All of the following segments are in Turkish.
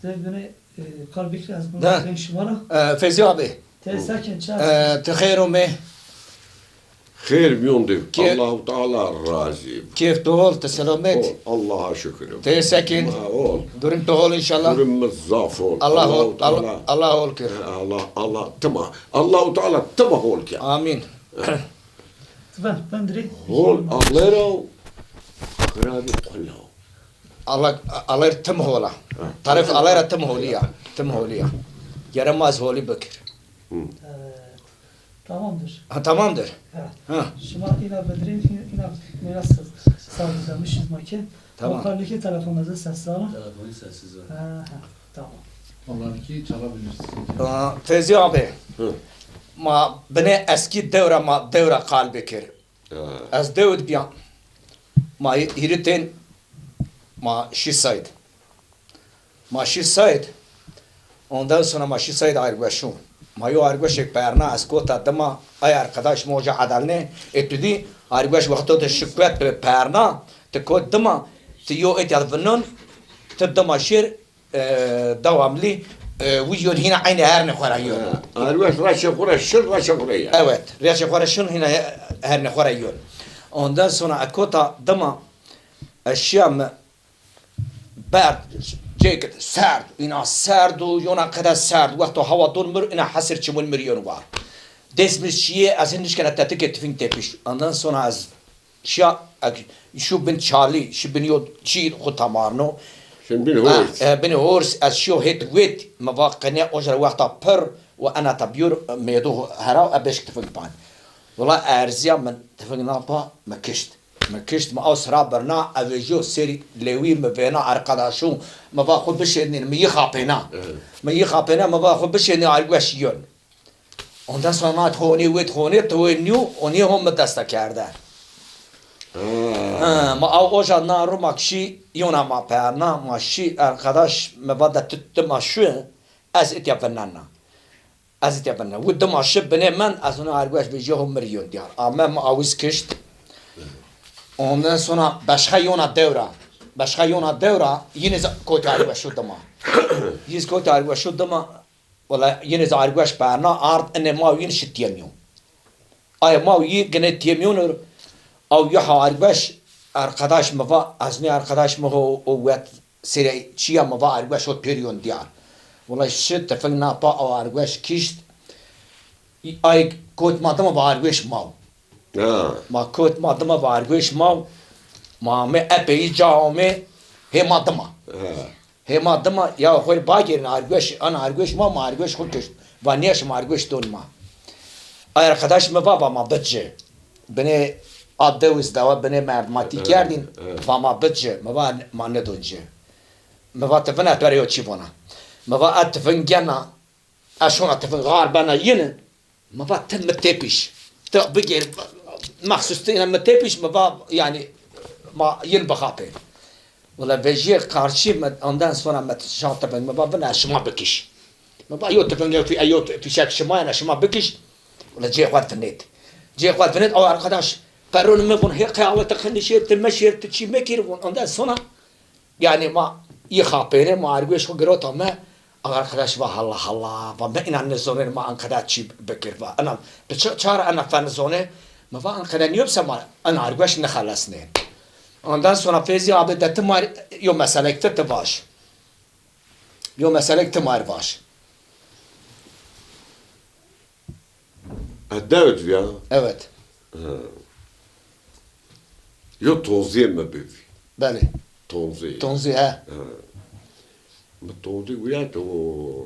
Beni kalbik az bunu ده ben şumara. فيزي أبي Te sakin çağır. تخيروا مي خير بيوندك كيف- الله تعالى راضي كيف تقول تسلمت الله شكر تي ساكن ما أقول دورم تقول إن شاء الله كرم الزعفر الله تعالى الله هو الكر الله تما الله تعالى تما هولك آمين Ben direkt. هول أغلره خرابي كله الله يتم هولا تعرف الله يتم هوليا تم هوليا yaramaz holi bakır. Tamamdır. Ha tamamdır. Evet. Ha Şuma ina bedrin ina miras sağlamışız makine. Tamam. Vokaldeki telefonunuzu sessiz alın. Telefonu sessiz var. Tamam. Onlarınki çalabilirsin. Feyzi abi. Hı. Ma beni eski devre ma devre kalbi kir. Az devlet biyan. Ma hiritin ma şisaydı. Ma şisaydı. Ondan sonra ma şisaydı ayrılaşım. Ma yo ayrılaşık perna az kota dama ay arkadaş moja adalne etüdi ayrılaş vakti de şükret be perna te kod dama te yo et yadvnun te dama şir devamlı ويجون هنا عين هرن خرايون أروح راشة خورة شر راشة خورة evet رياش خراشون هنا هرن خرايون ondan sonra akota dama الشام بعد جيك سرد اینا سرد و یونا قدر سرد وقت هوا دور مر اینا حسر چمول مریون var desmiş şiye az henüz kana tatık etfin tepiş ondan sonra az şia şu bin Charlie şu bin yo çi khutamarno شن بين هورس بني هورس از شو هيت ويت مواقني اجر وقتا بر وانا تبيور ميدو هراو ابش تفق بان والله ارزيا من تفقنا با مكشت ما اسرا برنا اوجو سيري لوي مبينا ارقداشو ما باخذ بشني مي خابينا ما باخذ بشني ارقشيون ondan sonra honi wit honi توينيو اوني هم دستا کردن ما اوجا نارو ماكشي يونا ما بيرنا ماشي arkadaş مبادا تت ماشو از اتيابنانا از اتيابنا ود ماشي بني من از اون ارگوش بيجيهم مليون ديار اما ما اوز كشت ondan sonra başka yona devra yine kota ارگوش دما يز kota ارگوش دما ولا yine ارگوش بيرنا ارد ان ما ين شتيميو اي ما ي gene tiyemiyor او يا ارگوش arkadaş mı var azni arkadaş mı o vet seri çiya mı var ارگوش o periyon diyar ولا شت تفقنا با او ارگوش kişt ay kot madama var ارگوش mal ma kot madama var ارگوش mal ma me epey cami he madama ya hol bagirin ارگوش ana ارگوش ma ارگوش خود کش و نیش ما ارگوش دون ما ay arkadaş mı var ama bıcı beni addeviz dava beni mermati kerdin vama bıcı ma ne doncu ما تفنى تريو تشيفونا ما أتفنجنا أشون أتفن غاربنا ين ما تم تبيش تبقى مخصوص تينا متبيش ما يعني ما ين بخاطر ولا بيجي قارشي ما عندنا سونا ما تشاطر ما بنا شما بكيش ما يو تفنج في أيو في شك شما أنا شما بكيش ولا جي قوات فنيت أو أرقداش قرروا ما هي قاعدة تخلي شيء تمشي تشي مكير عندنا سونا يعني ما يخابينه ما أرجوش خجرات ما arkadaş var Allah ben inan nezone ma ankara çi bekir va ana çara ana fan zone ma va ankara niyopsa ma ana argwaş ne khalas ne ondan sonra Feyzi abi de tımar yo meselekte te baş yo meselekte mar baş الداود فيها evet يو توزيع ما بيفي beli توزيع tonzi he ما توزيع ويا تو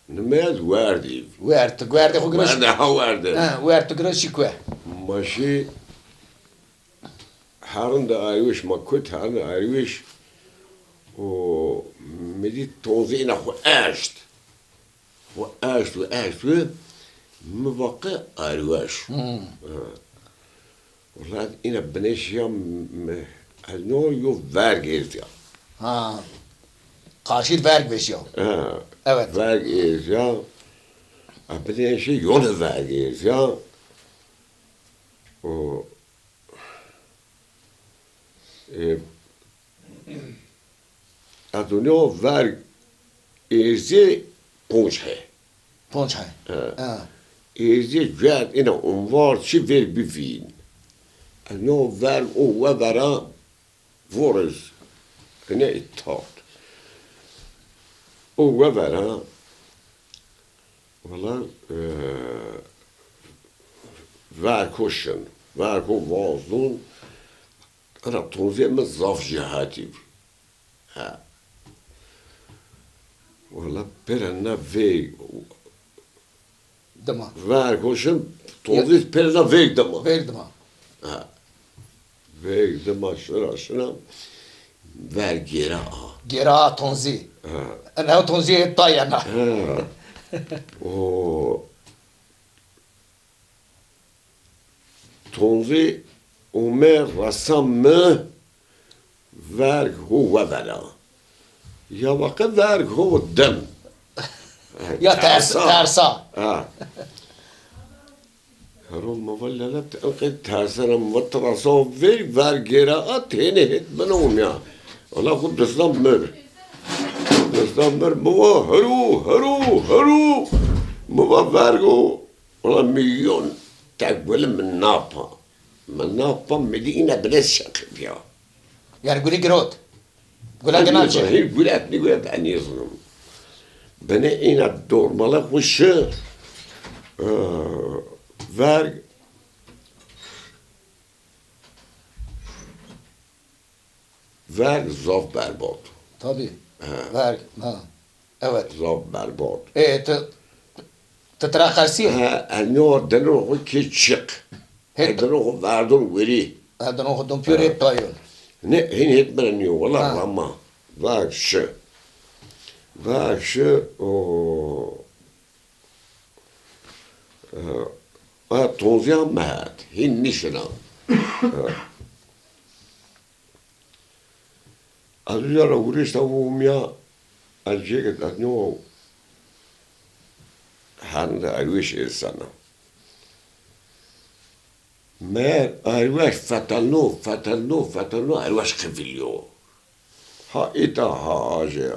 نماز واردي وert خجرش وانا واردي وert gröshi kwe ماشي هارن دا ايوش ما كنت هارن ايوش و مدي توزيع نخو اشت واشت مبقى ايوش والله انا بنيش يوم هالنوع يو vergez ya. ha karşı verg ya evet Vergez ya. Bنيش yolu vergez ya. O ادونیا ورگ ایزی پونچ ہے پونچ های ایزی جد اینا انوار چی ور بفین ادونیا ورگ او و برا ورز اینا اتحاد او و برا والا ورکوشن ورکو وازدون انا توزیع من زاف جهاتی ها والا برنا وی دما ورکوشن توزیع برنا وی دما ویر دما وی دما شنا vergera گرا تونزی نه تونزی تایا نه o tonzi umer rasam mı verg huve vera ya vakı verg huve dem یا ترسا هرون مولى لا تلقيت تاسنا مترصو في vergera atene hit منهم ya ولا خد دستمر بابا هرو بابا vergo ولا مليون تقبل من نابا مدينة بلس شقف يا یعنی گولی گرود گولا گنال چه هي قلت أن يظلم بنا إنا الدور مالك وش verg verg zaf berbat tabii verg ha evet zaf berbat تتراخرسي النور دنو كي تشق هيك. دنو فاردون وري هذا ناخذ دون بيوري تايون هنا هيت من النيو والله آه. رما vaakje. Tonzia maat, hin nishena. Alujara urista umia aljeget adnyo hande alwish sana. Mer alwish fatalno alwish khavilyo. Ha ita haje.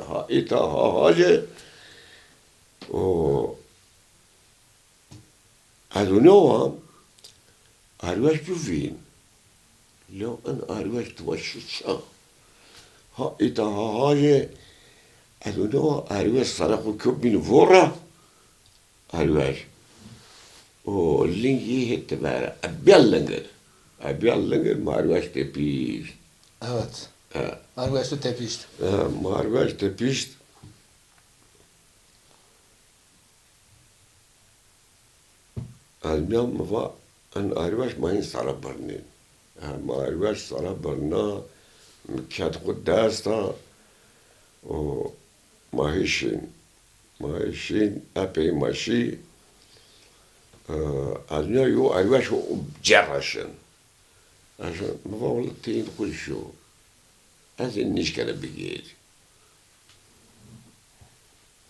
Adunova alwish buvin. لو أن أروش توشيشا ها إتا هاجي أدونو أروش صراحة كوبين فورا أروش أو لينجي هتبارا أبيال ما أروش تبيش Evet. Arveşte tepişti. ما أروش تبيش الميام مفا أن أروش ما ينصرف برنين ما أروش صراحة برنا كانت قداستا ماهيشين أبي ماشي أنا يو أروش بجرشن عشان ما والله تين كل شو هذا النشكلة بيجي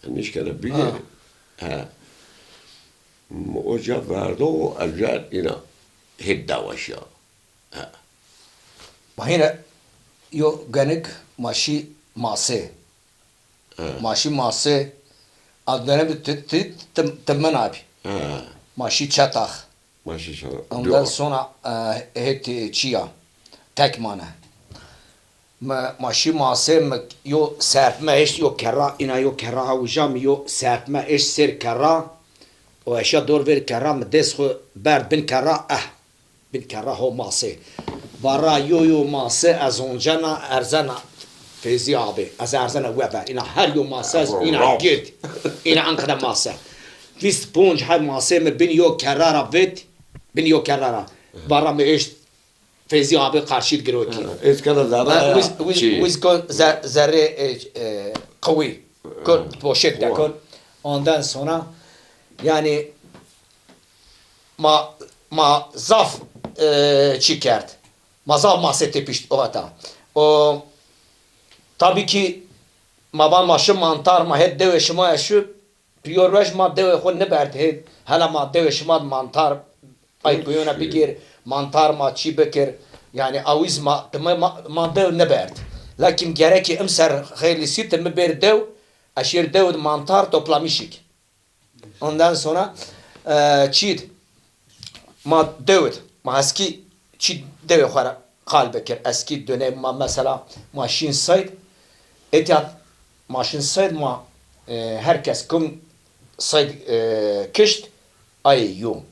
النشكلة بيجي ها موجة فردو أرجع إنا هدا وشا Mahine yo genik maşi mase. Maşi mase adlarına bir temmen abi. Maşi çatak. ماشي شو Ondan sonra heti çiya. Tek mana. Maşi mase yo serpme eş yo kera ina yo kera havjam yo serpme eş ser kera. O eşya dor ver kera mı desxo ber bin kera bin kera ho mase. Vara yo mase az onjana erzana Feyzi abi az erzana weba ina her yo mase ina git ina ankara mase. Vis ponj hay mase me bin yo kerara vet bin yo kerara. Vara me eş Feyzi abi karşıyt giro ki. إيش كان زرع Wiz kon zerre kavi. Kon poşet de kon. Ondan sonra yani ma zaf çikert. Ma zaf masete pişt o hata. O tabii ki ma maşı mantar ma het deve şima yaşu piyorveş ma deve xo ne bert het hala ma deve şima mantar ay buyuna bigir mantar ma çi bekir yani aviz ma deve ne bert Lakin gereki imser hayırlısı temi bir dev aşir dev mantar toplamışık. Ondan sonra çiğd ma devet ma eski çiğd dev xara kalbekir eski dönem ma mesela maşin sayt etiyat maşin sayt ma herkes kum sayt kişt ay yum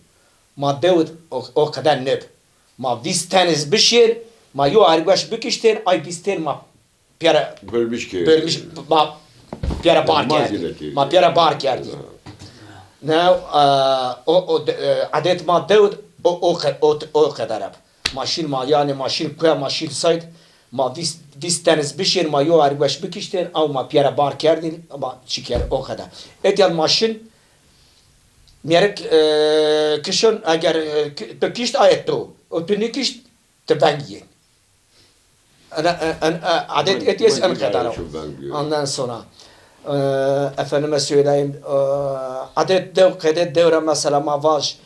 ma devet o kadar neb ma visteniz bişir ma yo argwaş bikişten ay visten ma piyara bölmüş ma piyara bar geldi ma piyara bar geldi. Now adet ma devet o kadar ab maşin ma yani maşin kuya maşin sayt ma visteniz bişir ma yo argwaş bikişten av ma piyara bar kerdin ama çiker o kadar etiyat maşin Merek kışın eğer pekişt ayetto, o pekişt tebengiyen. Adet etiyes en kadar. Ondan sonra efendime söyleyeyim adet dev kadet devre mesela ma var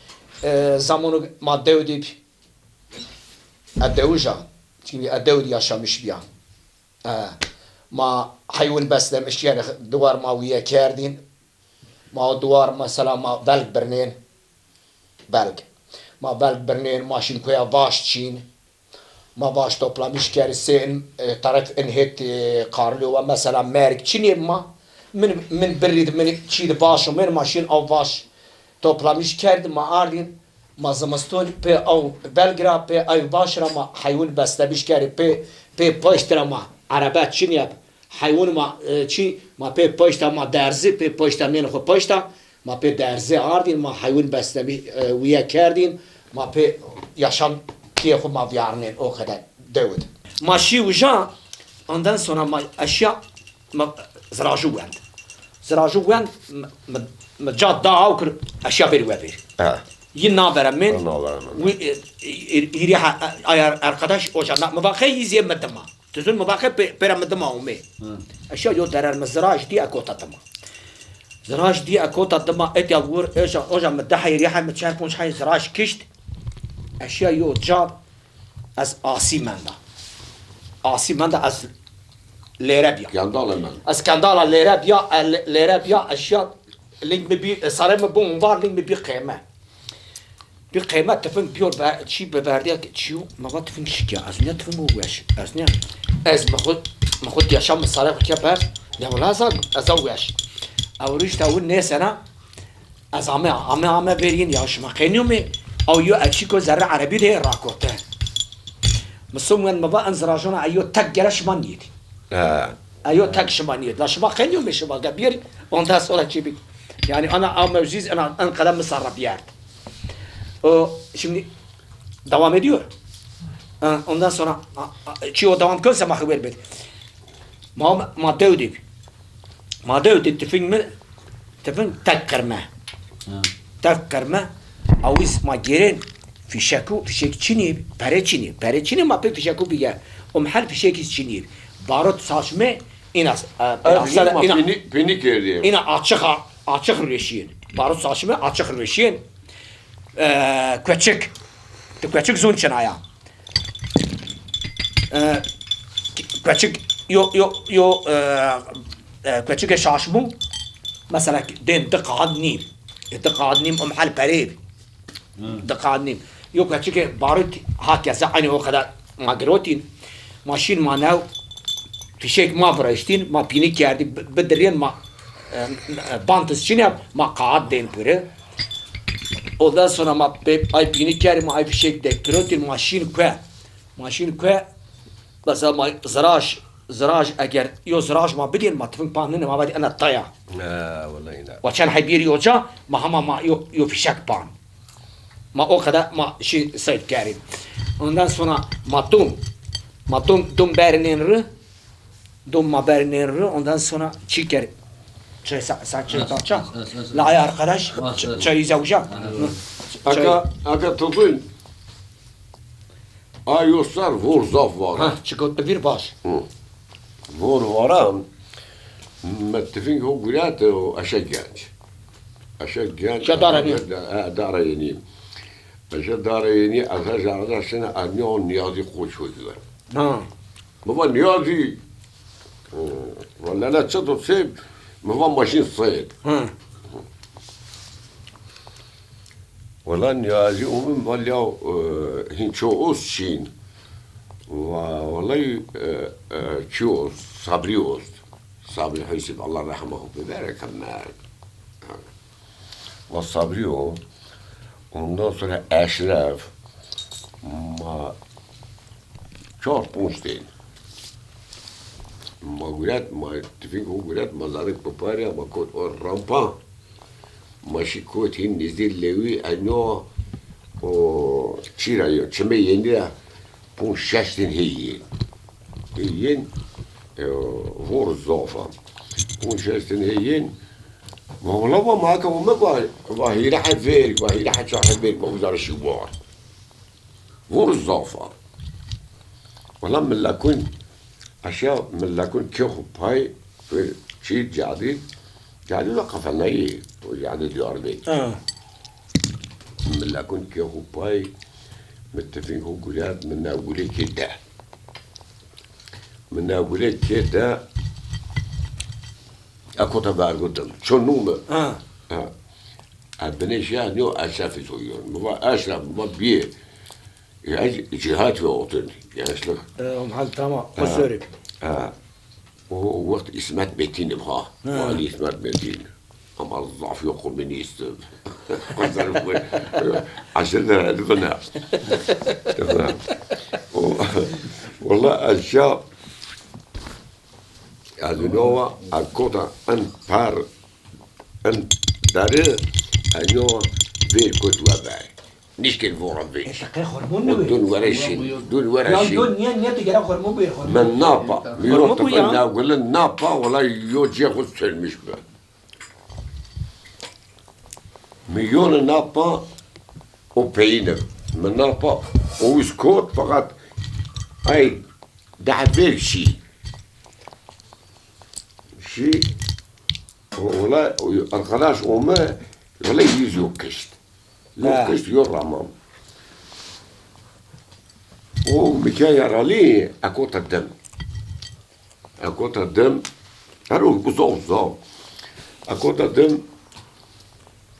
zamanı ma dev deyip adevja çünkü adev yaşamış bir ma hayvan beslemiş yani duvar maviye kerdin. ما دوار مثلا ما بلگ برنين بلگ ما بلگ برنين ماشين كويا باش تشين ما باش toplamış kersin taraf enhet karlı ve mesela merk çini ma min berid min çid baş min maşin av baş toplamış kerdi ma ardin ma zamaston pe av belgra pe ay başra ma hayvan beslemiş kerdi pe poştra ma araba çini yap hayvan ma çi ma pe poşta ma derzi pe poşta men xo poşta ma pe derzi ardin ma hayvan beslemiş wiya kerdin ma pe yaşam ki xo ma yarnen o kadar devlet ma şi uja ondan sonra ma aşağı ma zraju wend ma jad da avkır aşağı bir verir yine veremem yiri arkadaş o zaman ma bakay izlemedim ma تزول مباخه پیرامد ما اومه اشیا یو درر مزراج دی اکوتا تما زراج دی اکوتا تما اتیا ور اجا اوجا مدحي ريحه متشار بونش حي زراج كشت اشیا یو جاب از آسی مندا از ليرابيا از كاندالا ليرابيا اشیا لينك بي صار بون var link بي قيمه bir kıymet tefin biyor çi beverdiye çiu ma tefin şikya az ne tefin bu yaş az ne az mahut yaşam salak kepar ya wala az yaş avriş tavun ne sana az ama verin yaş ma qenumi او يو اكشيكو زرع عربي ده راكوته مسومن ما بقى انزراجونا ايو تك جرش مانيت ايو تك شمانيت لا شما قنيوم شما كبير ondan sonra çibi yani ana mevziz ana kadar mısarraf yer. O şimdi devam ediyor. Ondan sonra çiğ devam kılsa mahver bed. Ma devdik. Ma devdik tefin tek karma. Tek karma. Aviz ma giren fişek çini, pere çini ma pe fişeku biye. O mahal fişek çini. Barut saçma inas. Beni kerdi. İna açık reşin. Barut saçma açık reşin. Küçük zun çınaya. Küçük yo küçük şaşmı. Mesela den dıkadnim. dıkadnim o mahal pereb. dıkadnim. Yo küçük barut hakeza aynı o kadar magrotin. Maşin manav fişek ma bıraştin ma pinik yerdi bedriyen ma bantız çine ma kaad den püre. Ondan sonra ma ay pinik yerdi ma ay fişek dektrotin maşin kwe mesela ma zraj eğer yo zraj ma bidin ma tfın panını ma badi ana taya. Vallahi la. Ve çan haybir yoca ma hama ma yo fişek pan. Ma o kadar ma şey sayt kerim. Ondan sonra ma dum berinenri dum ma berinenri ondan sonra çiker çay saçça la ay arkadaş çay zavca Aga topun ayoslar vur zaf var. ha çıkıp bir baş Vur varan متفقين هو قلاته أشجع داريني أشجع داريني أشجع على سنة أنيون نيازي خوش وجوه ha بابا نيازي ولا لا تصيد صيد ما هو ماشيين صيد ولا نيازي ومن والله هنشو أوسشين والله شو صبري حسب الله رحمه ببارك ما والصبري والنصر أشراف ما چهار پونشتین ما گوید ما تفینگو گوید ما زارک بپاریا ما کود اور رامپا ماشی کود هین نزدیل لوی انو و چی را یا چمه یندیا پونش ششتین هیین ور زافا پونش ششتین هیین والله ما معك وما وهي راح فيرك وهي راح تشرح فيرك وزار الشوار ور الزافا والله من لا كنت أشياء من لا كنت كيخو باي في شيء جديد لقى فناي وجديد ديار بي من لا كنت كيخو باي متفقين هو قولات من أقولي كده أكو تبع قدام شو نومه أبنيش يعني أشرف يسويون ما أشرف ما بيه يعني جهات في وطني يعني شلون محل تمام مسوري وهو وقت اسمات بيتين بها وأنا اسمات بيتين أما الضعف يقول من يستب عشان البناء والله الشاب يعني نوع الكوتا أن بار أن داره أنو في الكتوة باي نشكل فورا فيش دون ورشين من نابا ميروت قلنا وقلنا نابا ولا يوجي خد المشبه مليون نابا وبينه من نابا ويسكوت فقط أي دعبير شيء ولا الخلاص وما ولا يجيو كشت كشت يرمم ومكايا رالي أكوت الدم هروح بزوز أكوت الدم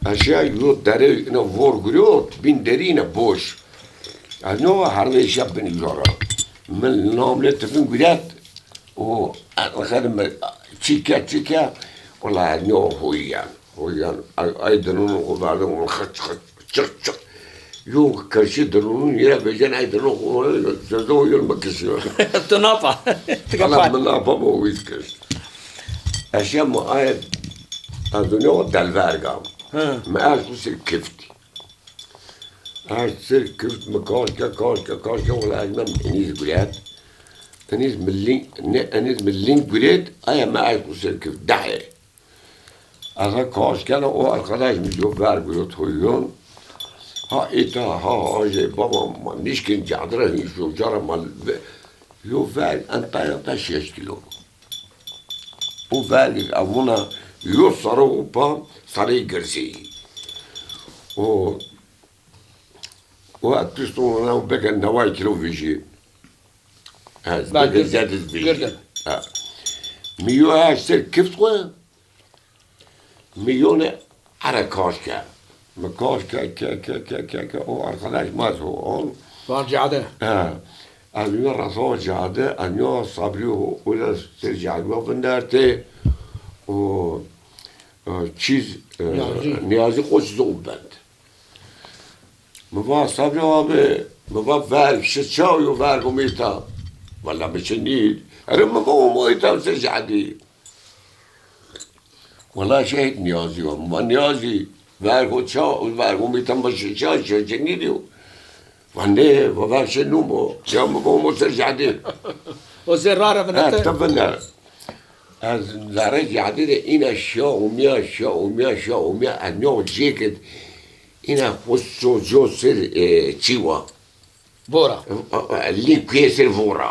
أشياء يقول داري إنه فورغريوت بين دارينا بوش أنو هرلي شاب بن يجرا من نام لتفين قدات و الخدمة تشيكا والله أنو هويان أيدرون وبعدهم الخش يو كرشي درون يا بيجان أيدرون جزو يوم بكسر تنافع أنا من نافع مو ويسكش أشياء مؤيد أدنو دالفارقام ما أعرف كفتي أعرف كفت مكاشكا ولا أجمع أنيس قليات أنيس من اللين قليات أنا ما أعرف كفت دعي أنا كاشكا أو الخلاص من جو فارقيوت هويون ها إيتا ها جاي بابا ما نشكن جادره يشو جارة مال يو فارق أنت 6 كيلو وفارق أبونا يوصروا با صاري قرسي وأتستون أنا بك النواي كيلو فيجي بعد زاد الفيجي ميو هاشتر كيف مليون على كاشكا مكاشكا كا أو أرخلاش ما هو فارجع ده أنيو رسول جاده أنيو صبريو ولا سرجع وفندرته و چیز نیازی خوش زوبند مبا صبر آبه مبا ورگ شچاوی و ورگ میتا ولی بچنید اره مبا میتا سرجعدی ولی شهید نیازی و مبا نیازی ورگ و چا و ورگ میتا بشچا شچنیدیو ونده و ورگ شنومو یا مبا سرجعدی و زراره بنته تفنر از زاره جدید این اشیا ومیا انو جیکت این خصوص جو سر چیوا بورا لین که سر فورا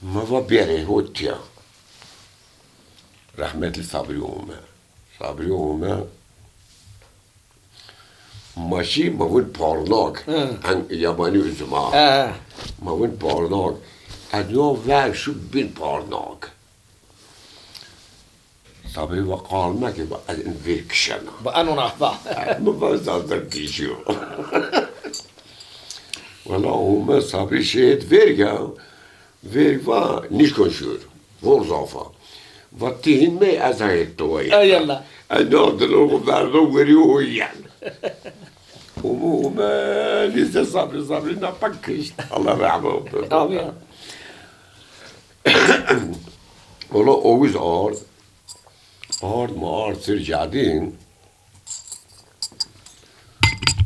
ما و بیاره هوتیا رحمت صبری اومه ماشي ما وين بارناك عن ياباني وزمان ما وين بارناك انو ver şu bin parnak. Tabii ve kalmak gibi bir kişene. بأنو نحبا Bu bazen kişiyor. Valla o sabri şehit ver ya. Ver va niş konuşuyor. Vor zafa. Vattihin mi ezayet doğayı. Ey Allah. Anadolu o verdo veriyor yani. Umume lise sabri ne bakış. Allah rahmet eylesin. آمين Valla Oğuz ağır. Ağır mı ağır sırcadın.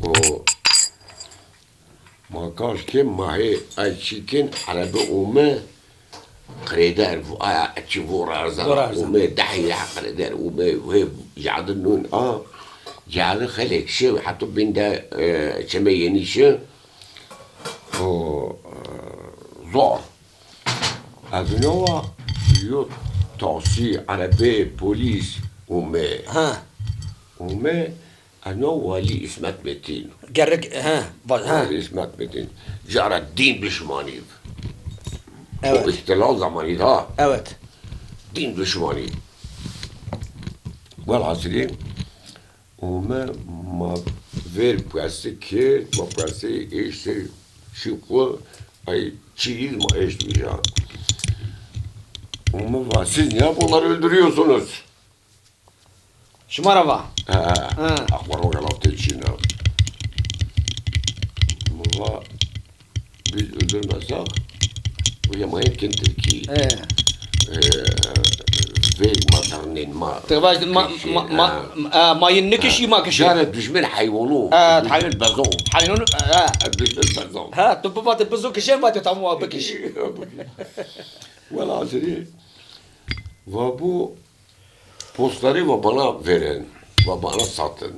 O makaş kim mahi açıkın arabi ume قريدار تشوفوا رازا ورازا. وما دحية قريدار وما وهي جعلنون جعل خليك شو حطوا بين دا شميني شو زور هذا نوع يو توصي عربي بوليس ها وما أنا ولي اسمت متين قرق ها ها ولي اسمت متين جرى الدين بشمانيب O Evet ihtilal zamanıydı. Evet Din düşmanı. Velhasılı ma ver piyası ki ma piyası işte şu ay çiğil ma işte ya. Ama siz niye bunları öldürüyorsunuz? شمارة Akbar o galaftı içine. Ama biz öldürmezsek bu yamayı kendir ki ايه ver matarnin ma. تبغى ما ينكش ما كشي جارة düşman hayvanı. تعال Bezon. حينون Düşman bezon. ها تبغى تبزو كشين ما تتعموا بكش Velhasılı ve bu postları ve bana verin ve bana satın.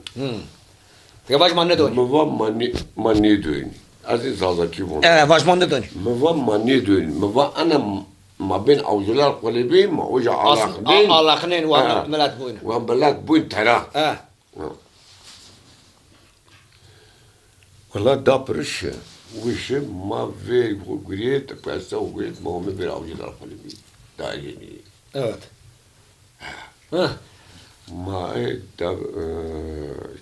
تبغى ما ندون Ve mani dön. Aziz Zazaki bunu. ايه باش ما ندون Ve mani dön. Ve ana ma ben avcılar kulübü ma oca alakdin. الله خنين وملات بوين Ve belat bu tara. اه Valla da pırışı. Bu işi ma ver bu güriyet piyasa o güriyet ma ome bir avcılar kulübü. Daha yeni. evet ها Ma da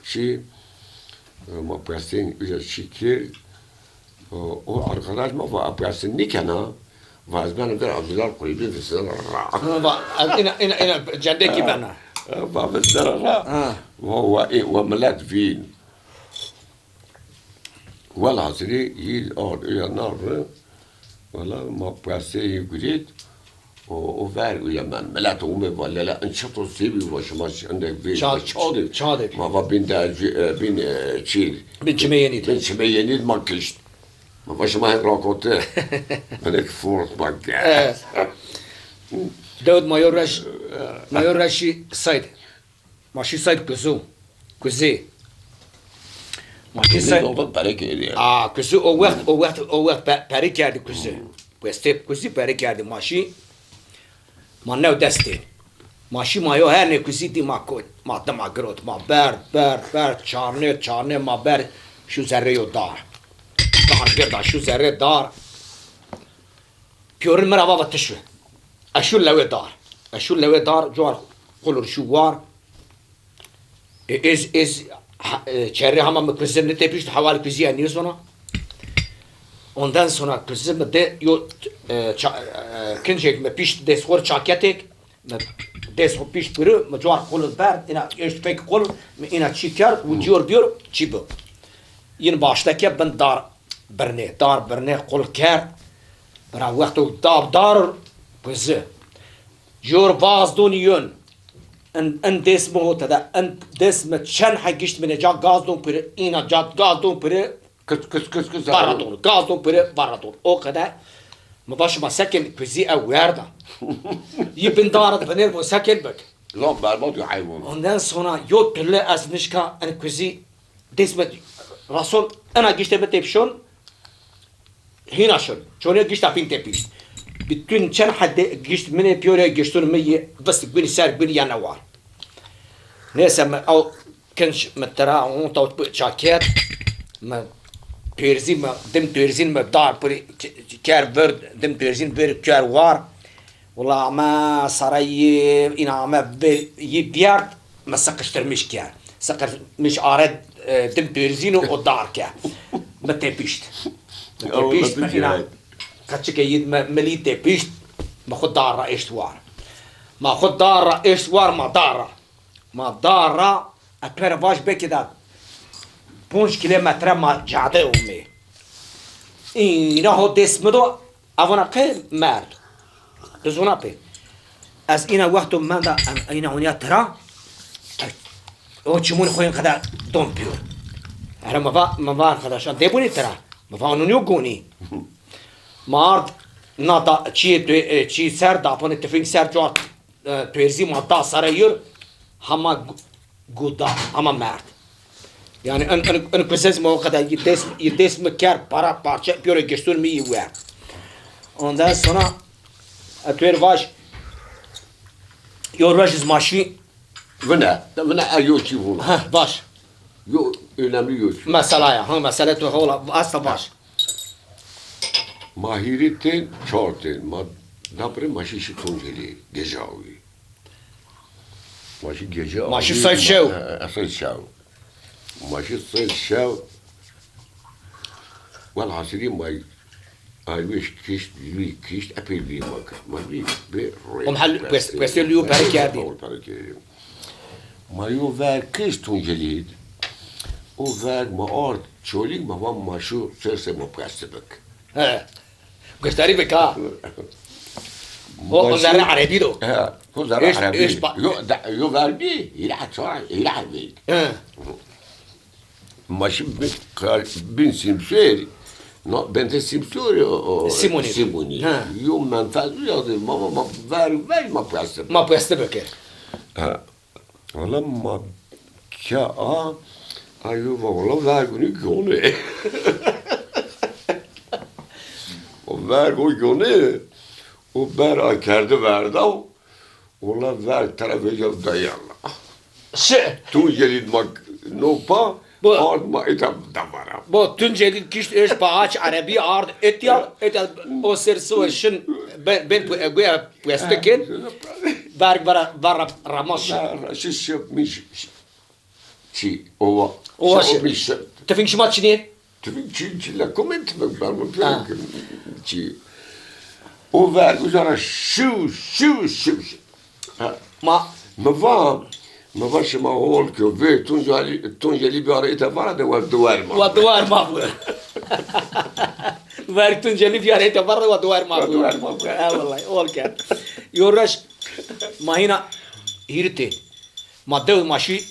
çi ma piyasin üye şikir o arkadaş ma va piyasin nikana vazman bir avcılar kulübü vesaire. انا جندك بنا فبالسرعة وهو إيه وملات فين ولا عصري يقعد إلى النار ولا ما بقاسي يقريد وفعل ويا من ملات أمي ولا لا انشطوا سيبي وش ماش عندك فين شادك ما بين دا بين تشيل بن شميانيت بين شميانيت ما كشت ما فاش ما هيك هذاك فورت ما داود ما يورش سايد ماشي سايد كزو كزي ماشي سايد برای که كزو او وقت بري كارد كزي وستيب كزي بري كارد ماشي ما نو دستي ماشي ما يو هر كزي دي ما كود ما دما گروت ما بر چارنه ما بر شو ذره يو دار گردا شو ذره دار بيورن مرا بابا تشوي اشو لوي دار جوار قولر شوار از çerre hamam kızım tepişti havali kızıya niye sonra ondan sonra kızım de yo kinjek me piş de skor çaketek de skor piş pırı me cuar kolu ber ina eşpek kol me ina çiker u diyor diyor çibo yine baştaki ben dar berne kol ker bera vaktu dar kızı جور باز دون يون ان دسمه هذا ان دسمه شن حقشت من جا غاز دون بير اينا جا غاز دون بير kız بارادون غاز دون بير بارادون او كذا ما باش ما سكن كزي او وردا يبن دارد بنير مو سكن بك lan berbat bir hayvan. ondan sonra yok pille az nişka en kuzi desmet rasul ana gişte betepşon hina şun çone gişte pin tepiş bütün çen hadde gişt mene piyore giştun meyi bas gün ser gün yanawar neyse o كنش مترا اون تو تشاكيت ما تورزین دم تورزین مدار پری کار ورد دم تورزین بر کار وار والله ما سرای اینا ما یه بیارد ما سقشتر مش کار سقر مش آرد دم تورزین و دار کار ما تپیشت تپیشت ما اینا کچه که ید ملی تپیشت ما خود دار را اشتوار ما خود دار را اشتوار ما دار را اپر واش بکداد 5 kilometre ma cade ummi. Ina ho desmedo avona qe merd. Dizuna pe. Az ina waqtu manda ina unia tra. O çimun khoyin kada dompiyor. Ara ma va arkadaş. Debuni tra. Ma va onu yoguni. Mard nada çi ser da pone tefing ser jort tuerzi ma da sarayır hama guda ama merd. Yani en kısas mı o kadar yides mi kar para parça yapıyor geçtür mi iyi var. Ondan sonra atıyor baş yoracağız maşı. Vına ayoçi bu. Ha baş. Yo önemli yok. Mesela ya mesele tu hala asla baş. Mahiriyetin çortin. Ma napre maşı şu tunceli gece avi. Maşı gece avi. Maşı sayt şev. Sayt şev. ماشي الصيد شاو والعصيرين ما ايوش كيش لي كيش ابي لي ما لي ومحل بس اليو بركادي ما يو فار كيش تونجليد او فار ما ارد شولي ما وام ما شو سرسه ما بكسبك ها قشتري بك ها هو زرع عربي دو ها هو زرع عربي ايش يو فار بي يلعب صار يلعب بي Maşı bin simsüeri. No, ben de simsüeri o Simoni. Yo menfaat yadı mama ver ma pasta. Ma pasta beker. Ha. Valla ma kya ayo valla ver günü gönü. O ver günü. O ver akardı verdi o. Valla ver tarafı yav dayanla. Tu gelid mak no pa. Ard ma itam damara. Bu Tunceli kişt eş bağaç Arabi ard etyal o sersu şun ben bu egoya pestekin var ramos. Şiş yapmış. Çi ova. Ova tefin şmat çini. Tefin çi la koment bak ben bu çi. O ver uzara şu. Ma va ما باش ما هول كو في تونجالي بياريتا فرد والدوار ما والدوار ما بو بارك تونجالي بياريتا فرد والدوار ما بو والله هول كان يورش ما هنا هيرتي ما دو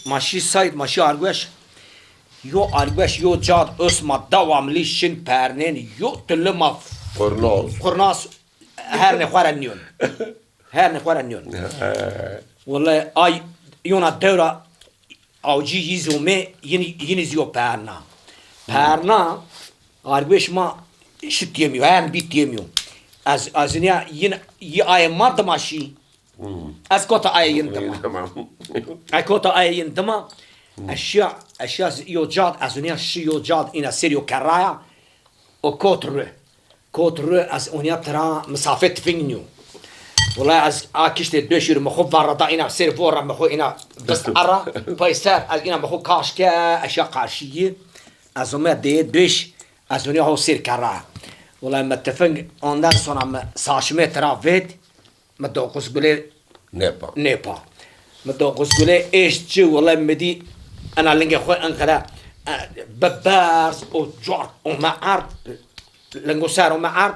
ماشي سايد ماشي ارغوش يو ارغوش يو جاد اس ما دوام ليشن پرنين يو تلما قرناس هر نخوار النيون والله اي Yona devra avcı yizume yeni ziyo perna argeş ma şit yemiyor yani bit yemiyor az ne yine ay madmaşı az kota ay yindama ay kota ay yindama aşağı yocad az ne aşağı yocad ina serio karaya o kotru az onya tra mesafet finniyor والله از آکشت دوشیر مخو واردا اینا سر وارا مخو اینا بس ارا پایسر از اینا مخو کاش که اشیا قارشیه از اون دی دوش از اون هاو سر کرا والله متفق آندن سونا ساشمه ترافت مدوقس گله نپا مدوقس گله ایش چه والله مدی انا لنگ خو انقدر ببارز او جار او معرض لنگو سر او معرض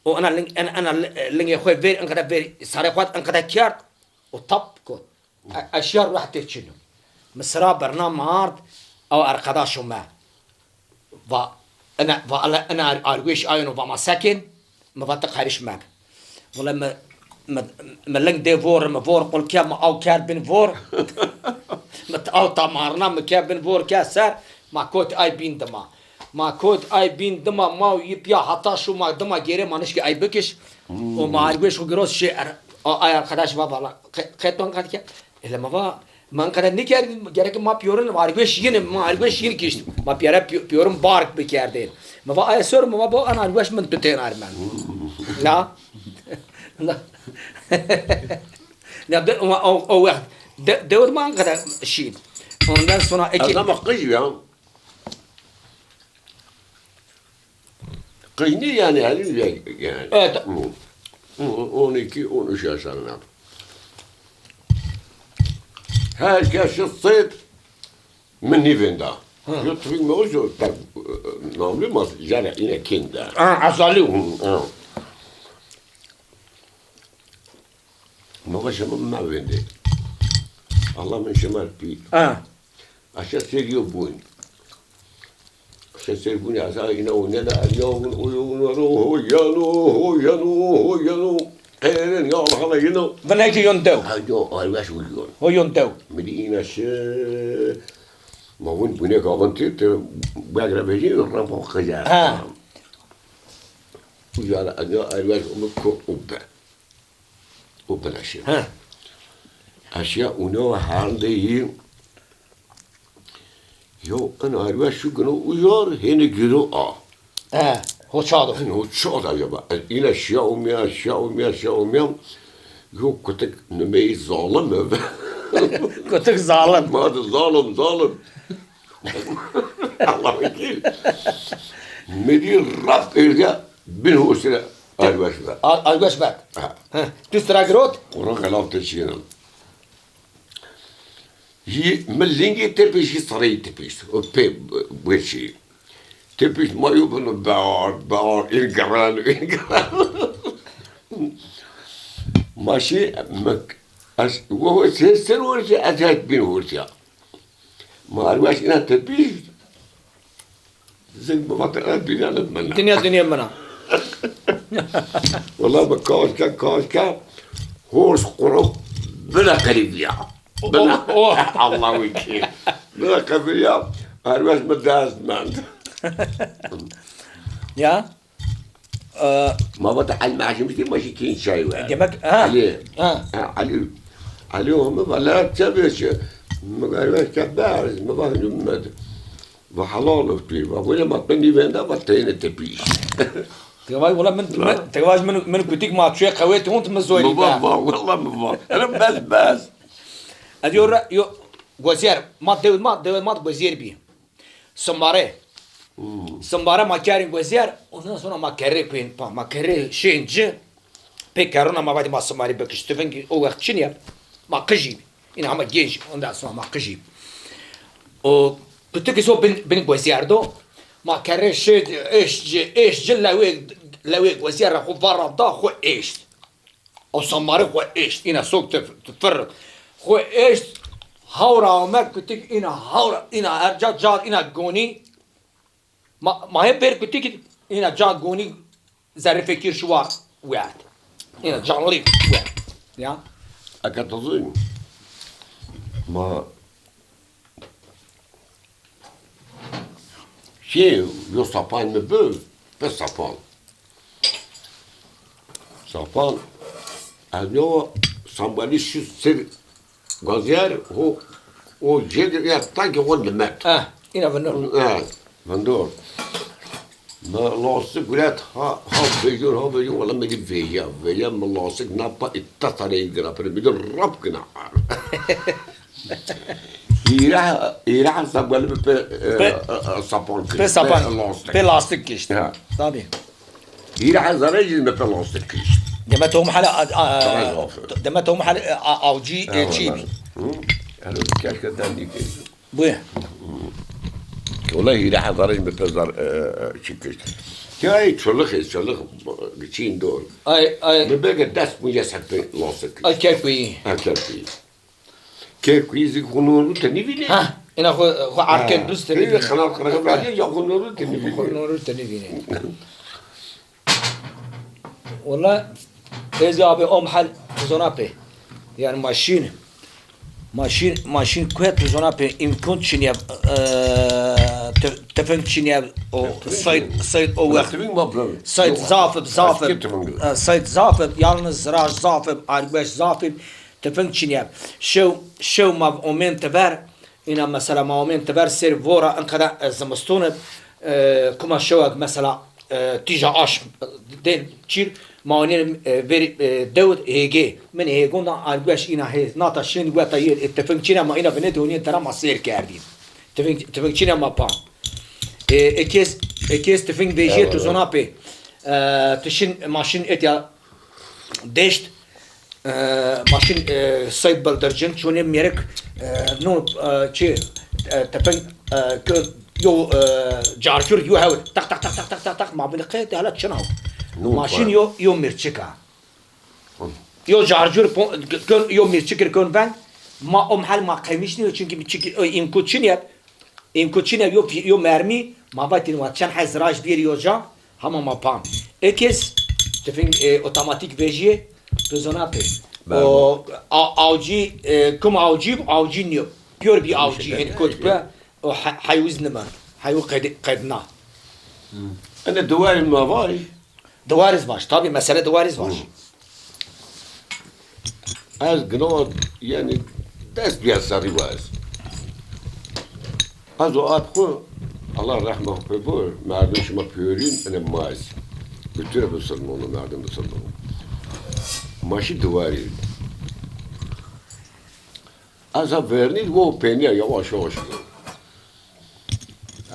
وانا لين يا اخوي فير انقدر فير صار اخوات انقدر كيار وطب كود اشياء راح تشنو مسرا برنامج عرض او ارقداشو ما انا ارغوش اينو ما ساكن ما بطق هرش معك والله ما لين دي فور ما فور قول كام او كار بن فور ما او تمارنا ما كار بن فور كاسر ما كوت اي بين دما ما كود اي بين دما ما يبيا حتى شو ما دما غيره مانش كي اي بكش وما ارغوش غروس شي اي arkadaş baba قيتون قالك الا ما من kadar ne kerdin gerek ma piyorun argüş yine ma argüş yine kişt ma piyara piyorun bark bir kerdin ma va ay sor ma bu an argüş min tüten arman la la ne de o vakit devir man kadar şey ondan sonra iki Ama kız ya. Kız ne yani halil yani. Evet. 12-13 yaşlarında. Herkes sıt min nivenda. Jag tror mig också att namnlu mas jara ina kinda. asalu Ma başım ma vendi. Allah men şemar pi. Aşağı seriyor bu. Aşağı seriyor bu ya sa ina o ne da yavun uyunu yanu. Eren ya Allah yinu. ben iki yontev Ayo arbaş uyuyor. o yontev Medina ما وين بنيك أبنتي بقرا بيجي ورا خجال وجاء الواج أمك أوبا الأشياء أشياء ونوع عندي يو أنا الواج شو كانوا ويار هنا جرو hoçadı أنا شو هذا يا با إلى أشياء وميا يو كنت نمي ظالم kötü zalim ما هذا ظالم الله وكيل مدير رب إرجع بينه وسلا الواش ذا argüş bak tüstra grot ورا غلاف تشينا هي ملينجي تبيش صري تبيش وبي بوشي تبيش ما يبون بار إنقران ماشي مك وهو سيستر ورشة أتهت بين ورشة ما أرواش إنها تبيش زي ما بطلت بينا نتمنى dünya bana والله بكاش هورس قرب بلا قريبيا بلا الله وكيل بلا قريبيا أرواش مداز مان ya ما بتحل مع شمسي ماشي كين شاي واحد demek عليه عليهم ولا تبيش ما قالوا كبارز ما بهم مد وحلال في ولا ما تبني بيندا بتين تبيش تواج والله من كتيك ما شوية قويت هون تمزوي والله ما انا بس اديور يو وزير ما وزير بي سمباره ما كارين وزير ondan sonra ma kerre queen pa ma kerre şinci pek karına ma vadi ma samari bekiştüfen ki o vakit yap ma kıjib ina ama genç ondan sonra ma kıjib o كنت سو بين وزيردو ما كرش ايش جل لويك وزير خو برا دا خو ايش او سماري خو ايش انا سوق تفرق خو ايش هاورا ما كنت انا هاورا انا ارجع جاد انا جوني ما هي بير كنت انا جاد جوني زر فكر شوار وعد انا جانلي وعد يا أكتظن ما شيء يصابان مبوف بس صابان أنه somebody should say غازير هو جدر يحتاج ولا مات انا فنور مندور ما لاصق ولاد ها بيجون ولا ما يجيب فيا ما لاصق نابا اتصل يقرا بدون رب كنا يراح صبغ صابون Pe sapan, pe lastik işte. Ha. Tabii. يراح زراجل ما لاصق كيش Demet o محل demet o محل avcı çibi. انا كاشكا داني كيش Bu. والله يراح زراجل ما زر شكش كاي تشلخ قتين دور Ay ما بقى داس مو يسحب لاصق ay kerpi. أكلتي كيف كويس يكونوا تنيفيني Ha. Ina ho arken düz تنيفي teni. خلاص بعدين يكونوا تنيفيني Nuru teni vini. Valla Ezi abi o mahal zonape. Yani ماشين كويت زونابي إمكان شنيا تفهم شنيا أو صيد أو وقت صيد زافب صيد زافب yalnız ziraç zafib arbeš zafib تفنگ چینیاب شو ما اومن تبر اینا مثلا ما اومن تبر سر ورا انقدر زمستون كما شوك مثلا تيجا عاش دين تشير ماونين دود هيجي من هيجونا عالقاش إنا هي ناتا شين قوتا يل اتفنجينا ما إنا بندونين ترى ما صير كاردين تفنجينا ما بام اكيس تفنج بيجي تزونا بي تشين ماشين اتيا دشت ماشين سايد بلدرجن شوني ميرك نو تشي تفنج يو جارجور يو هاول تق تق تق تق تق تق ما بنقيت على شنو ماشين يو ميرتشيكا يو جارجور كون يو ميرتشيكر كون بان ما محل ما قيمشني çünkü imkuçiniyat يو mermi ما باتين واتشان حزراج بير يوجا هما ما بام اكيس تفين اوتوماتيك فيجي بزونابي او اوجي كم اوجي نيو بيور بي اوجي هن كود حيوز نما حيو قيدنا انا دواري المافاري دوارز باش طبعا مسألة دوارز باش از جنود يعني دست بيساري واز از خو الله رحمه ببور مردمش ما بيورين انا ماز kültüre Müslümanı merdem Müslümanı maşı duvarı az verni bu peniye yavaş yavaş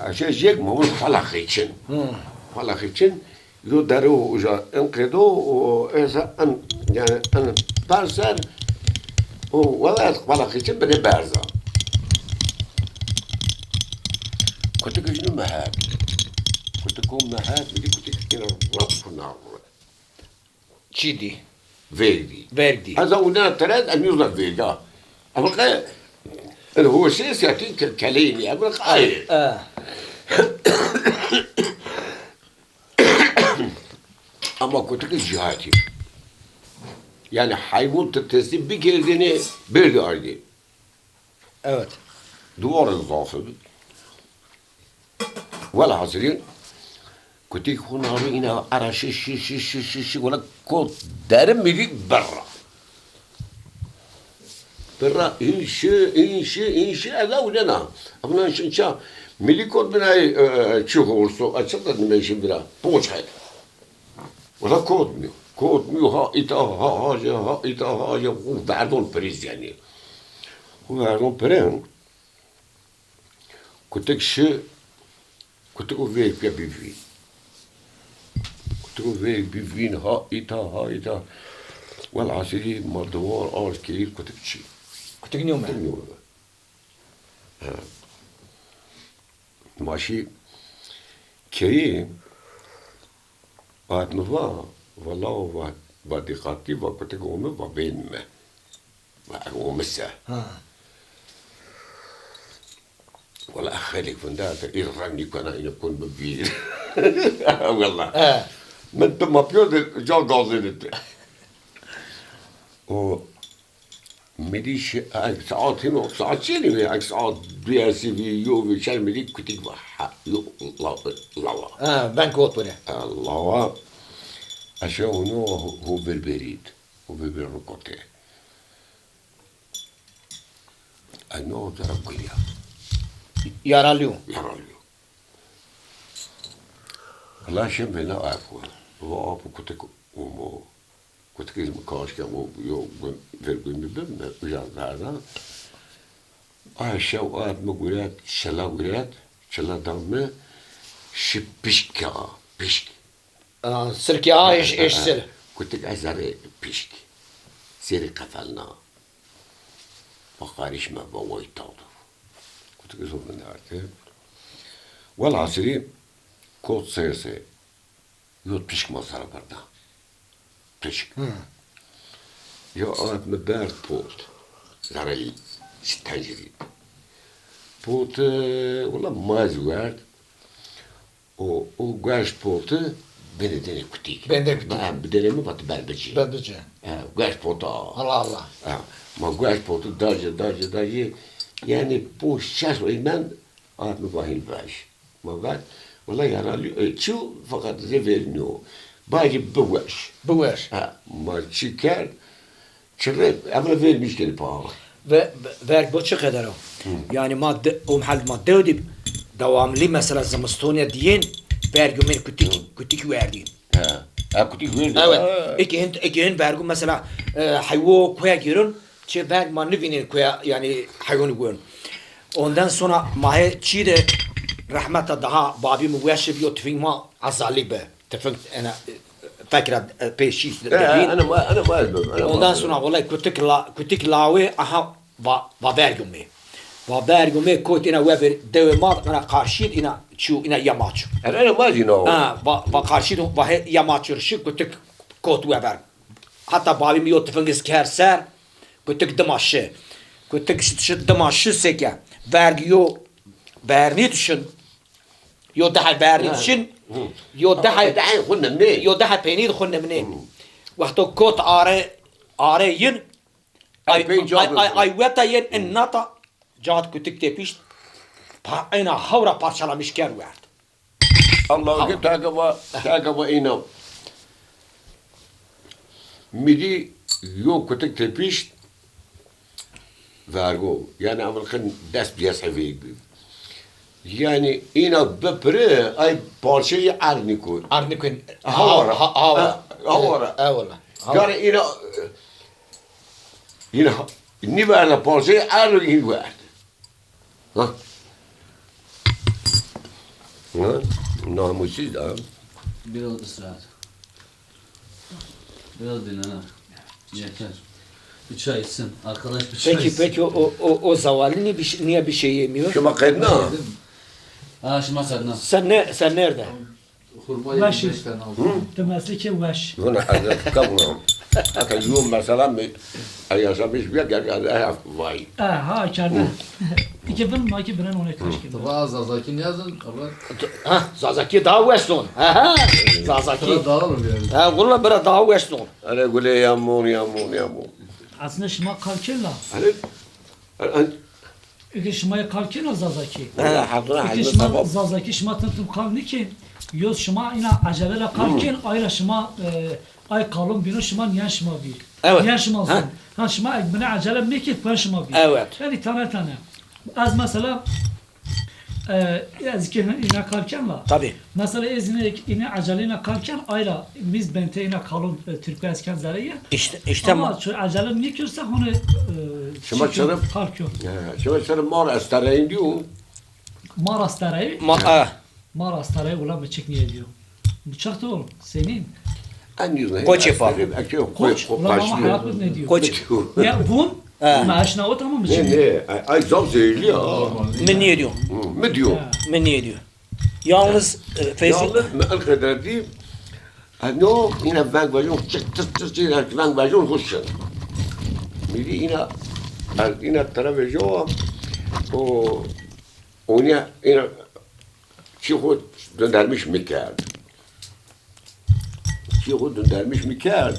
aşacak mı bu falak için yo darı uca enkedo o esa an yani an parser o valla falak için beni berza كنت كجنو مهاب كنت كون مهاب بدي كنت كنا ربنا تشيدي فيردي هذا هنا ثلاث أن يوصل فيردي أبغى أنا هو شيء سيأتي كليني أبغى قايل أما كنت كجهاتي يعني حيوان تتسيب بكيردني بيردي أرضي evet دوار الضافر ولا حاصلين كنت يكون هنا على شي ولا كود دارم ميجي برا إنشاء هذا ولنا أبنا إنشاء ملي كود بناي تشوفوا أتصدق من شيء بنا بوش حاجة ولا كود ميو ها إتا ها وبعدون بريز يعني وبعدون برين كنت أقول بيفين كنت أقول بيفين ها إتا والعصير مردوار آل كير كنت بتشي كنت نيوم ماشي كريم بعد نفا والله بعد قاتي وكنت قومي وبين ما قوم الساعة ولا أخليك من ده إيراني كنا يكون ببير والله من تما بيود جا غازين و مديش ساعات هنا ساعات شيني ساعات بياسي في يوم شال مديك كتير بحا الله بانكوت بره الله أشياء هنا هو بالبريد هو بالركوتة أنا ترى كليا yaralıyor. Allah şimdi ne yapıyor? Bu kutek kutek izmi kaşken o yok verdiğimi bilmem uyanlarda. Ayşe o at mı gurat, şala damı şipişka pişk. Sirke eş sir. Kutek azarı pişk. Seri kafalna. Bakarışma bu oytaldı. كنت أقول من عرفت والعصري كود سياسي يوت بيشك مصارى بردا بيشك يا أنا مبارك بوت زاري ستانجري بوت والله ما زوارد و قاش بوت بندني كتيك بدني ما بتبربجي قاش بوت الله ما قاش بوت درجة يعني بوش شاش وإيمان مفاهيم باش ما بعد والله يعني شو فقط زي فيلنو باجي بواش بواش ما تشكر Çırrı, ama vermiş gelip ha. Ve vergi bu kadar o. Yani madde o mahal madde ödeyip devamlı mesela zamistoniya diyen vergi kütük verdi. Ha, kutik verdi. Evet. İki vergi mesela hayvan koya girin. Çe vergi manı vinin koya yani hayvanı koyun. Ondan sonra mahe çiğde rahmeta daha babim uyaşı bir tüfingma azali be. Tüfing ana fakra peşiş dediğin. Ana ma ezmem. Ondan sonra vallahi kütük lawe aha va vergumi. Va vergumi kot ina wever devemat ana karşıyt ina çu ina yamaç. Ana ma zino. Ha va karşıyt va yamaçır şu kütük kot wever. Hatta babim yo tüfingis kerser kütük demaşı. Kütük şu demaşı seke. Vergi yo verni düşün. Yo daha verni düşün. Yo daha خلنا منين؟ يو ده بيني دخلنا منين وقتو كوت آره ين ay veta yen ennata jad kütük tepiş ayna havra parçalamış ker verdi. Allah ki takaba ina. Midi yok kutek tepiş vergo. Yani Amerikan dest biyas havig. Yani ina bepre ay parçayı arnikun. Arnikun Havara. Eyvallah. Yani ina ni verla parçayı arnikun verdi. Ha? Ha? Namussuz da. Biraz ısrar. Biraz dinlen. Yeter. Bir çay içsin. Arkadaş bir çay içsin. Peki o zavallı niye bir şey yemiyor? Şuma kaydına. Ha şimdi makarna. Sen nerede? Hurma Başı. 25 tane aldım. Temizlik veş. Huna kabulum. Hatta yum mesela yaşamış bir gel vay. Ha içeride. İki bin maki bilen onu kaç gibi. Tabağı Zazak'ın yazın. Allah. Ha Zazaki daha weston. Ha Zazaki. Tabağı dağılır yani. Ha kullan biraz daha weston. Ana gule yamun. Aslında şıma kalkırla. Ana İki şımaya kalkırla Zazaki. hadra İki şıma Zazaki şıma tanıtım kalni ki yoz şıma ina aceleyle kalkır ayla şıma ay kalın bir şıma niye şıma bir. Evet. Niye şıma olsun. Ha şıma ekbine acele mi ki ben şıma bir. Evet. Yani tane. Az mesela ezki ina kalkırla. Tabii. Mesela izine aceleyle kalkır ayla biz bente ina kalın Türkiye esken zareye. İşte Ama şu acele mi körse onu Şıma çarıp- kalkıyor. şöyle sen mor estareyin diyor. Maras tarayı. Ma Maras tarayı ulan bıçak niye diyor? Bıçak da oğlum senin. En yüzüne. Koç yapar. Koç. Ulan ama hayatımız ne diyor? koç. Ya bun maaşına o tamam mı Ne şimdi? ne? Ay zor zehirli ya. Ben niye diyorum? Ne diyor? Ben niye diyor? Yalnız Feyzi Yalnız mı kadar değil. Ano ina bank vajon çıt bank vajon hoşça. Miri ina travejo o ina çiğ döndürmüş miktar. Çiğ döndürmüş miktar.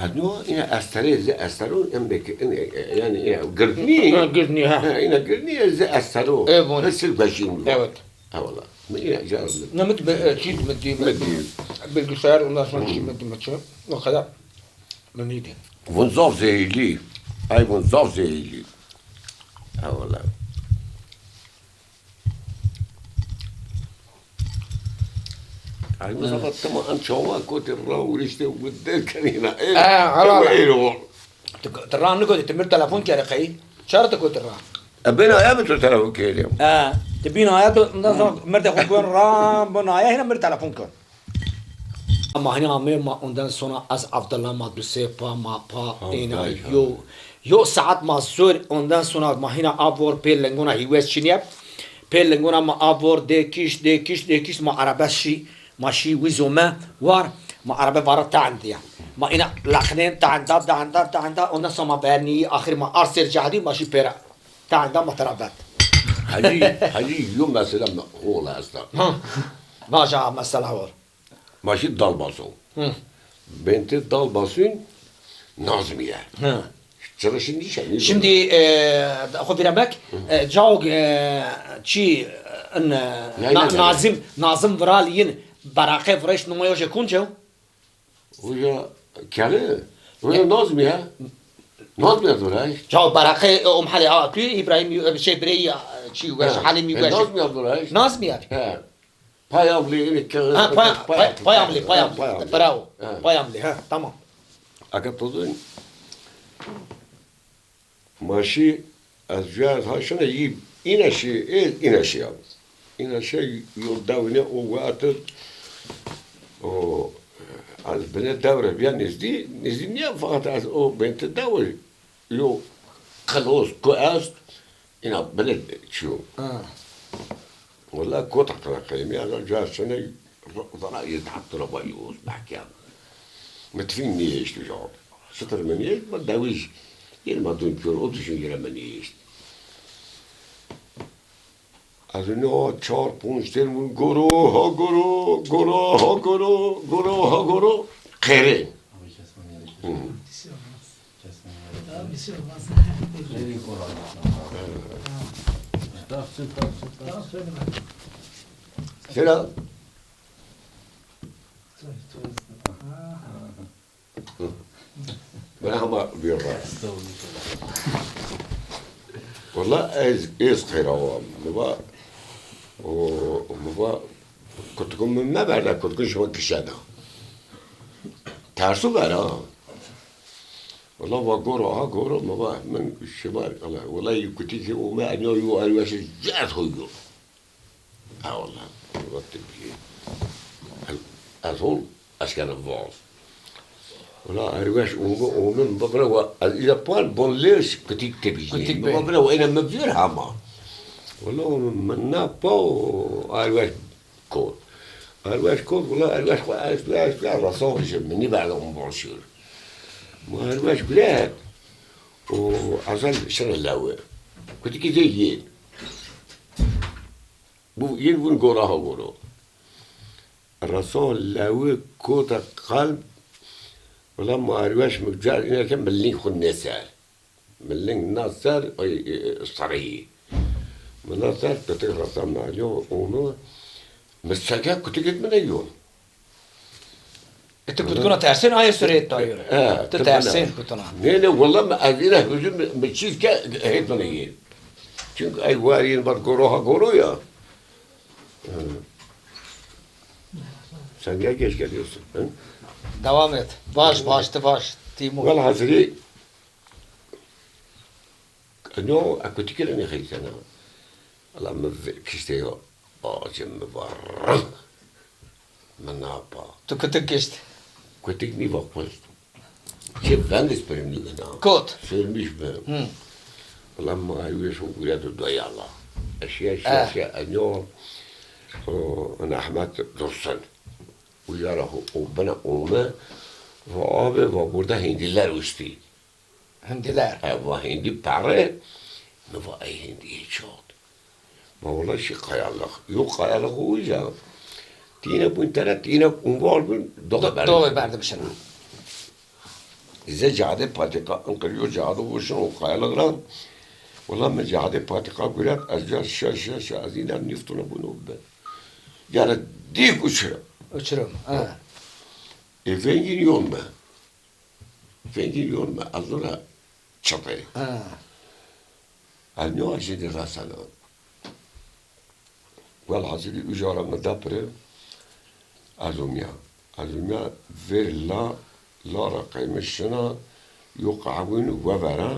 Ano ina astarun emdeki yani gırdni. Gırdni ha. ina gırdni ze astarun. Evet. Nasıl başın? Evet. Ha valla. Ina jarım. Namık çiğ meddi bilgisayar ondan sonra çiğ meddi maçı. O kadar. Ben neydi? Vun zor zehirli. Ay vun zor zehirli. Ha valla. Ay mesela tamam an çova kote raul işte bu de kanina. hala. ترى نقول تمر تلفون كده خي شرط كنت ترى Ben ayağımı tutarım kelim. تبين آيات مرت أخوكم رام بنايا هنا مرت تلفونكم ama hani ama ondan sonra az Abdullah Madruse pa ina yo saat mazur ondan sonra mahina abor pelengona hiwes çinyap pelengona ma abor dekiş ma arabashi mashi wizoma var ma araba var ta'andiya ma ina lakhnen ta'anda ondan sonra berni ahir ma arser jahdi mashi pera ta'anda ma tarabat Hacı yum mesela oğla hasta. ma ja mesela var Maşı dal basın. Bente dal basın Nazmiye. Çalışın dişe. Şimdi خذ بالك جاوق شي ناظم فرالين براقه فريش نمايوش يكون جو ويا كله ويا نازم يا نازم يا دوراش جا برقه ام حلی توی ابراهیم شبری چی وش حلیمی وش نازم يا دوراش ناز میاد ها payamlı yine پایاملی براو پایاملی ها تمام akatodun maşı az cihaz haşına yiyip inaşı yap. İnaşı yolda ne o vakit o az bana davre bir nezdi niye fakat az o bente davre yo خلاص كويس ina بلد شو والله كوت ترقيم يا رجال سنة ضرائب حتى ربايوس بحكي ما تفينيش تجاوب ستر منيش ما داويش ما دون كور أوتش يجرا منيش أظن 4-5 ترمون گرو خیره چرا؟ من همه بیارم والله از خیره مبا كنت كم ما بعد كنت كل شوي كشانا تعرفوا بقى والله وقورا ما من الشمال والله كنت يجي وما أنيو يو أرواش جات هو والله وقت بيجي أظن أشكال الفاز والله أرواش ومن بقرا إذا بان بونليش كنت تبيجي بقرا وأنا مبزر هما والله من نابا أرواش كود والله أرواش رصاص مني بعد مباشر ما أرواش بلاد وعزل شر اللاوي كنت كده يين ينفون قراها الرسول اللاوي كوتا قلب ولما أرواش مجال إنا كان ملين خن نسال ملين ناصر صريح من ناصر تتغرى صمنا اليوم ونو مسكا كنت قد من اليوم انت كنت كنا تحسين هاي سورية طايرة تحسين كنتنا نينا والله ما أدينا هجوم متشيز كا هيت من اليوم çünkü ay varين برقروها ya sen geç geliyorsun devam et baş Timur والله حزري انه كنت كده انا خير سنه والله ما كشتي جم برا من نابا tu كنت كشت كنت ني وقفت كيف فاندس بريمني هنا كوت سيرميش بهم والله ما ايوش ولاد الدنيا الله اشياء انه انا احمد درسن وياره وبنا امه وابه وبرده هنديler uçtu. Hindiler. Ama hindi para ne var hindi çok. Vallahi şey kayalık. Yok kayalık olacak. Tine bu internet tine var mı? Doğru verdim şimdi. İze cade patika ankırıyor cade olsun o kayalıklar. Vallahi ben cade patika gület azcar şaş azina niftuna bunu be. Yani dik uçurum. Uçurum. Efendim yol mu? Efendim yol mu? Allah'a çapayı. Anne o acıdır rasana. Velhasili ücaramı dapre azumya. Azumya ver la rakaymışına yuqavun ve vera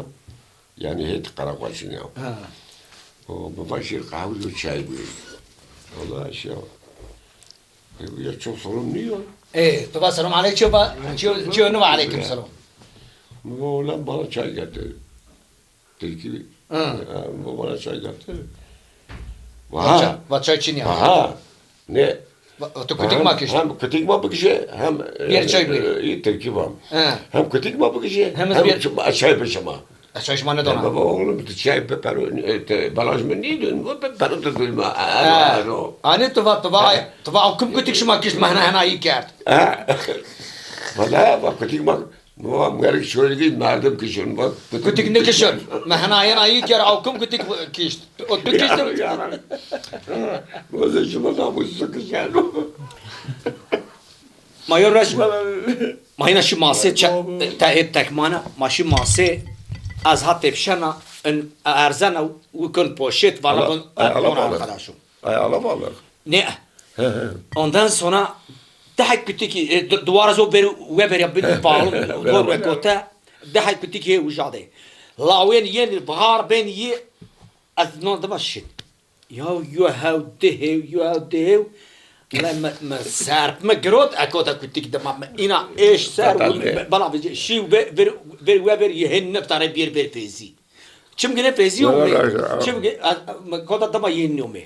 yani hit karakvaşın ya. O babashir kahve çay bu. Allah aşağı. Ya çok sorumluyum. طبعا السلام عليك شو نوع عليكم السلام Babam bana çay getirdi. Tilki. Babam bana çay getirdi. Çay için ya. Aha. Ne? Tu kütük mü kişi? Hem kütük mü bakışı hem bir çay bir. Tilki var. Hem kütük mü bakışı hem çay pişirme. Çay içme ne dona? Baba oğlum çay peper balaj mı neydi? Bu peper tutulma. Ani tuva kim kütük şuma kişi mahna hena iyi kert. Valla bak kütük mü? Bu gerek şöyle değil merdim kişinin bak. Kütük ne kişin? Mahna hena iyi kert av kim kütük kişi? O tu kişi. Bu da şuma da bu sıkışan. Mayor Raşma. ماهینا شی ماسه تهیب تکمانه ماشی ماسه از hat tepşana erzana ukun poşet bana Ala balık. arkadaşım. Ala balık. Ne? Ondan sonra dahak bitti ki duvara zo beri ve beri bir bağlı duvar ve kota dahak bitti ki ujade. Lawen yeni bahar ben ye az non da başit. Ya you have لما ما سارت ما قرود اكو كنت كده ما انا ايش صار بلا بيجي شي بير وبر يهن بتاع بير بيزي كم جنيه بيزي يومي كم كودا دما ينومي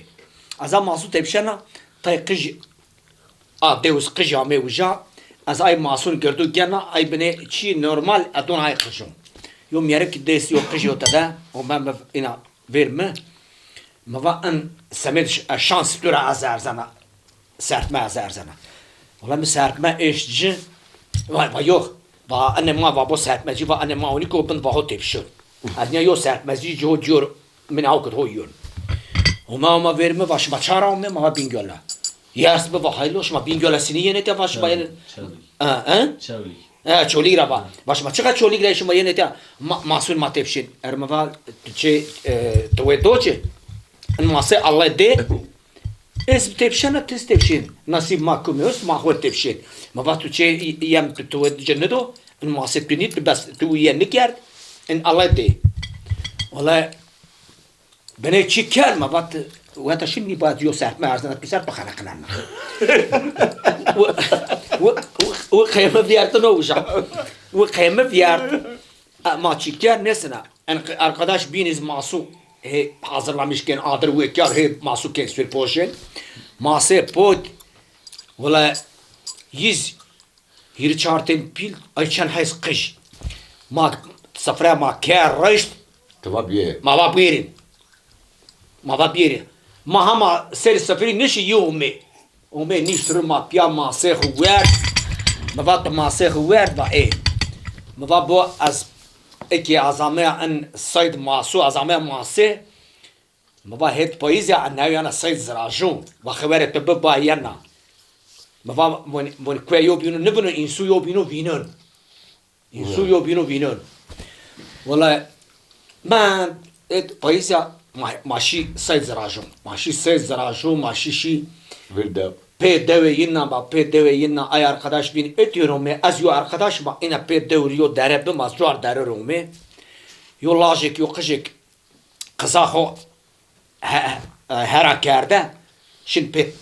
ازا ماسو تبشنا تايقج ديوس قجامي وجا از اي ماسون gördü gene ay bene çi normal adon ay qışım yom yarık des yok qıjı otada o ben ina verme ma va an samed şans tura azarzana sertme azarzana valla mi sertme eşci va yok va anne ma va bu sertmeci va anne ma oni kopun va hot tepşir adnya yok sertmeci jo diyor min avkut hoyun Oma verme başıma çara olmuyor ma bingöla yas be va hayloş ma bingöla sini yene te başıma yene Çavlik. Çolik raba başıma çıka çolik reşima yene te masul ma tepşin ermava tçe tuwe doçe mase Allah de es tepşana tes tepşin nasip mahkumuz mahvet tepşin ma va tçe yem tuwe cenneto mase pinit bas tu yenik yer en Allah de valla beni çiker ma va وهذا شنو بعد يوسف ما عرفنا بيصير بخلقنا وقيمة فيارتنا وجع وقيمة فيارت ما تشيكر نسنا arkadaş biniz masu hazırlamışken adır vekar hep masu kesir poşen mase pot valla yüz yir çarten pil ayçan hays kış ma safra ma kar rışt Tamam ye. ma va birin ma va birin ما هما سير السفري نشي يومي ومي نشتري ما بيا ما سيخ ويرد ما بات ما سيخ ويرد با ايه ما بات بو از اكي ازامي ان سيد ماسو ازامي ماسي ما بات هيت بايزي ان انا سيد زراجون وخبرت ببا ينا ما بات من كوي يوبينو نبنو انسو يوبينو بينون انسو يوبينو بينون والله ما بايزي ماشي سيد زراجون ماشي شي Verda. PDV yinna PDV yinna ay arkadaş bin ötüyorum me az yo arkadaş ma ina PDV yo derebe mazcar dererum me yo lajik yo kıjik kızaho herakerde şin pet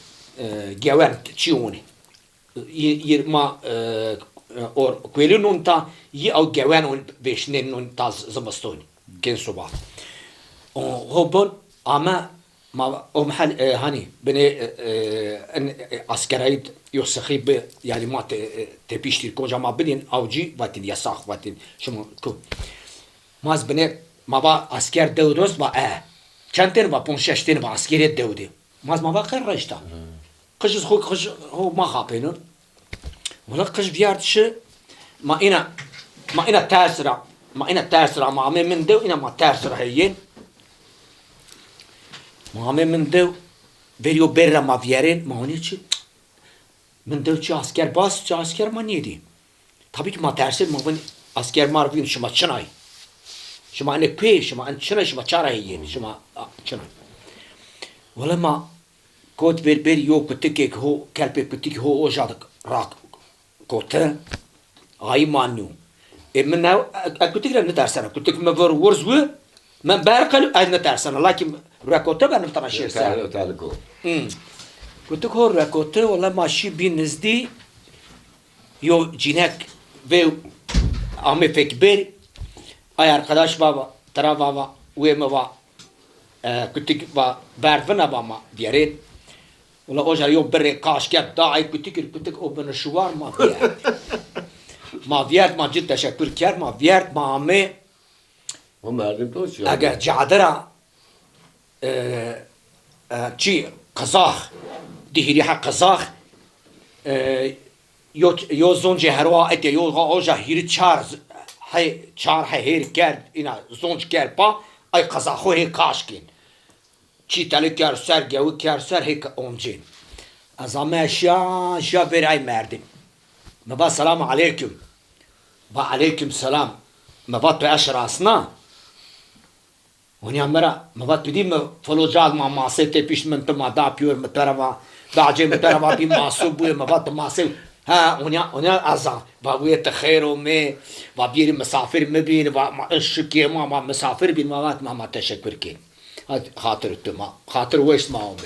gewen çiuni yirma or quelinun ta yi au gewen un beşnen taz zamastoni ken soba هوبون أما ما محل هاني بني عسكريت يوسخي يعني ما تبيشتي كوجا ما بنين أوجي واتين يساخ واتين شو كو ماز بني ما با عسكر دودوس با كانتين با بونششتين با عسكريت دودي ماز ما با خير رشتا قش هو ما خابينون ولا قش بيارتش ما إنا تاسرع ما من دو إنا ما تاسرع هيين Muhammed min dev veriyor berra mavyerin mani çi min dev çi asker bas çi asker maniydi tabii ki ma tersi mavin asker marvin şuma çınay şuma ne pe şuma an çınay şuma çara yiyin şuma çınay valla ma kot ber yok kutik ho kalpe kutik ho ojadık rak kote ay manu min nav kutik ne dersana kutik me var vurzu men berkal ayna dersana lakin رکوته بنام تماشیر سر. تعالكو. گفت که رکوته ولی ماشی بی نزدی یو جینک و آمی فکبر ای arkadaş baba ترا baba و ما گفت که با برفنا با ما دیارید ولی اوجا یو بره کاش کرد داعی گفت که او بنشوار ما دیارد ما دیارد ما جد تشکر کرد ما دیارد ما آمی هم مردم توش ya. اگر جادرا چی قزاق دیهی ها قزاق یو زنجه هروا ات یو اوجا هیر چار هیر کرد اینا زنج کرد با ای قزاقو هی کاشکین چی تلی کر سر گوی کر سر هی اونجین از همه شا برای مردم مبا سلام عليكم وعليكم السلام مبات بأشراسنا ونیا مرا مبات بدیم فلو جال ما ماسه ته پیش من تما دا پیور مترما دا جه مترما بی ماسو بو مبات ماسه ها ونیا ازا بابوی تخیرو می و بیر مسافر مبین و اشکی ما مسافر بین مبات ما تشکر کی خاطر تما خاطر وش ما